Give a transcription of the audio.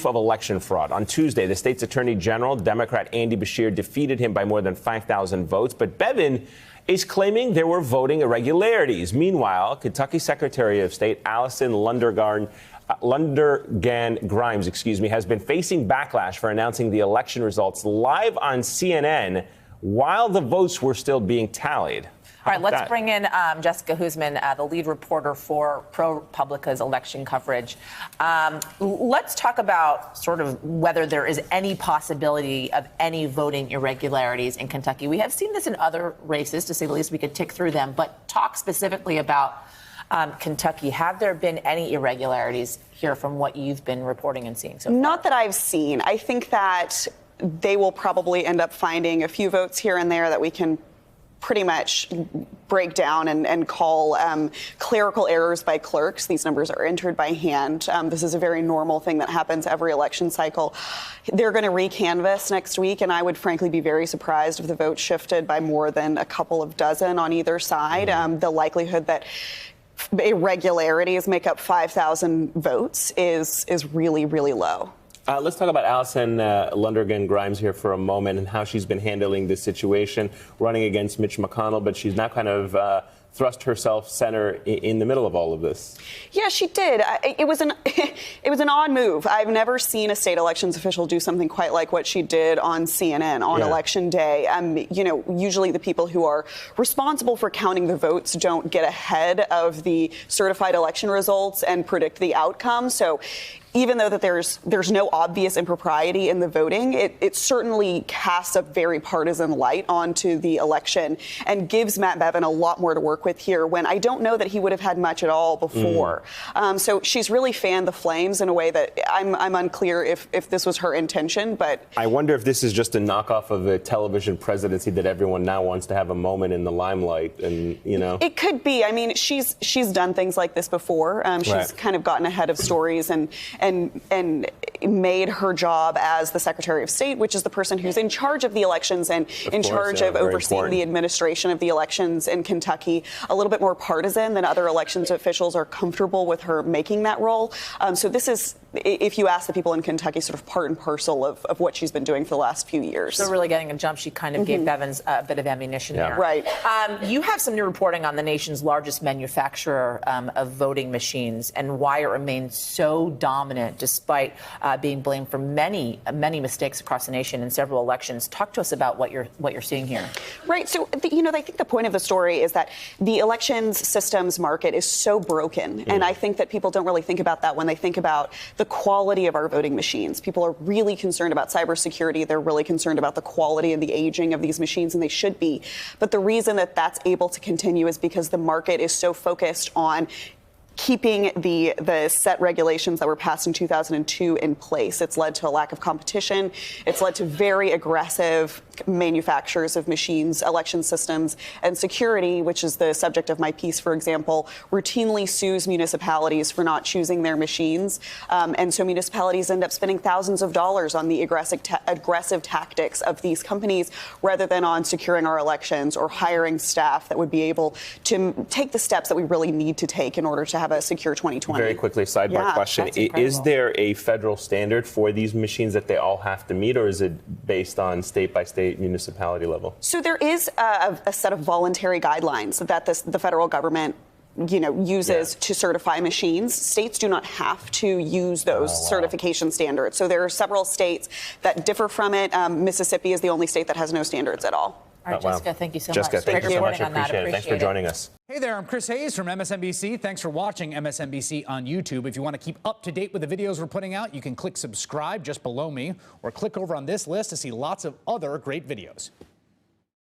proof of election fraud. On Tuesday, the state's attorney general, Democrat Andy Beshear, defeated him by more than 5,000 votes. But Bevin is claiming there were voting irregularities. Meanwhile, Kentucky Secretary of State Allison Lundergan Grimes, has been facing backlash for announcing the election results live on CNN while the votes were still being tallied. All right, let's bring in Jessica Huseman, the lead reporter for ProPublica's election coverage. Let's talk about sort of whether there is any possibility of any voting irregularities in Kentucky. We have seen this in other races, to say the least. We could tick through them, but talk specifically about Kentucky. Have there been any irregularities here from what you've been reporting and seeing so far? Not that I've seen. I think that they will probably end up finding a few votes here and there that we can pretty much break down and call clerical errors by clerks. These numbers are entered by hand. This is a very normal thing that happens every election cycle. They're going to recanvass next week, and I would frankly be very surprised if the vote shifted by more than a couple of dozen on either side. The likelihood that irregularities make up 5,000 votes is really, really low. Let's talk about Allison Lundergan Grimes here for a moment and how she's been handling this situation, running against Mitch McConnell, but she's now kind of thrust herself center in the middle of all of this. Yeah, she did. It was an odd move. I've never seen a state elections official do something quite like what she did on CNN on election day. Usually the people who are responsible for counting the votes don't get ahead of the certified election results and predict the outcome. So even though that there's no obvious impropriety in the voting, it certainly casts a very partisan light onto the election and gives Matt Bevin a lot more to work with here, when I don't know that he would have had much at all before. So she's really fanned the flames in a way that I'm unclear if this was her intention. But I wonder if this is just a knockoff of a television presidency that everyone now wants to have a moment in the limelight, and it could be. I mean, she's done things like this before. She's kind of gotten ahead of stories and made her job as the Secretary of State, which is the person who's in charge of the elections and in charge of overseeing the administration of the elections in Kentucky, a little bit more partisan than other elections officials are comfortable with her making that role. So this is, if you ask the people in Kentucky, sort of part and parcel of what she's been doing for the last few years. So really getting a jump. She kind of gave Bevins a bit of ammunition there. Right. You have some new reporting on the nation's largest manufacturer of voting machines and why it remains so dominant despite being blamed for many mistakes across the nation in several elections. Talk to us about what you're seeing here. Right. So, I think the point of the story is that the elections systems market is so broken. And I think that people don't really think about that when they think about the quality of our voting machines. People are really concerned about cybersecurity. They're really concerned about the quality and the aging of these machines, and they should be. But the reason that that's able to continue is because the market is so focused on keeping the set regulations that were passed in 2002 in place. It's led to a lack of competition. It's led to very aggressive manufacturers of machines, election systems, and security, which is the subject of my piece, for example, routinely sues municipalities for not choosing their machines. And so municipalities end up spending thousands of dollars on the aggressive tactics of these companies rather than on securing our elections or hiring staff that would be able to take the steps that we really need to take in order to have a secure 2020. Very quickly, sidebar question. Is there a federal standard for these machines that they all have to meet, or is it based on state-by-state municipality level? So there is a set of voluntary guidelines that the federal government uses to certify machines. States do not have to use those certification standards. So there are several states that differ from it. Mississippi is the only state that has no standards at all. All right, Jessica, thank you so much. Jessica, thank you so much. I appreciate it. Thanks for joining us. Hey there, I'm Chris Hayes from MSNBC. Thanks for watching MSNBC on YouTube. If you want to keep up to date with the videos we're putting out, you can click subscribe just below me or click over on this list to see lots of other great videos.